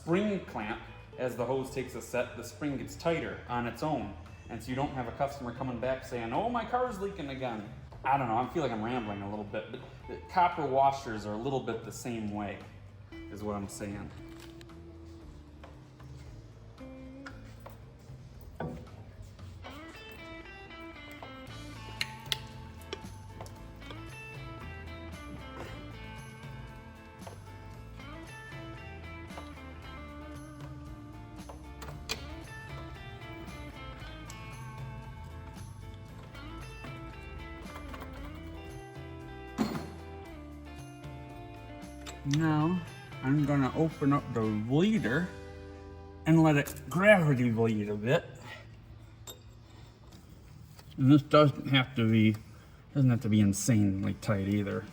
spring clamp, as the hose takes a set, the spring gets tighter on its own. And so you don't have a customer coming back saying, oh, my car's leaking again. I don't know, I feel like I'm rambling a little bit, but the copper washers are a little bit the same way, is what I'm saying. Now, I'm gonna open up the bleeder and let it gravity bleed a bit. And this doesn't have to be insanely tight either.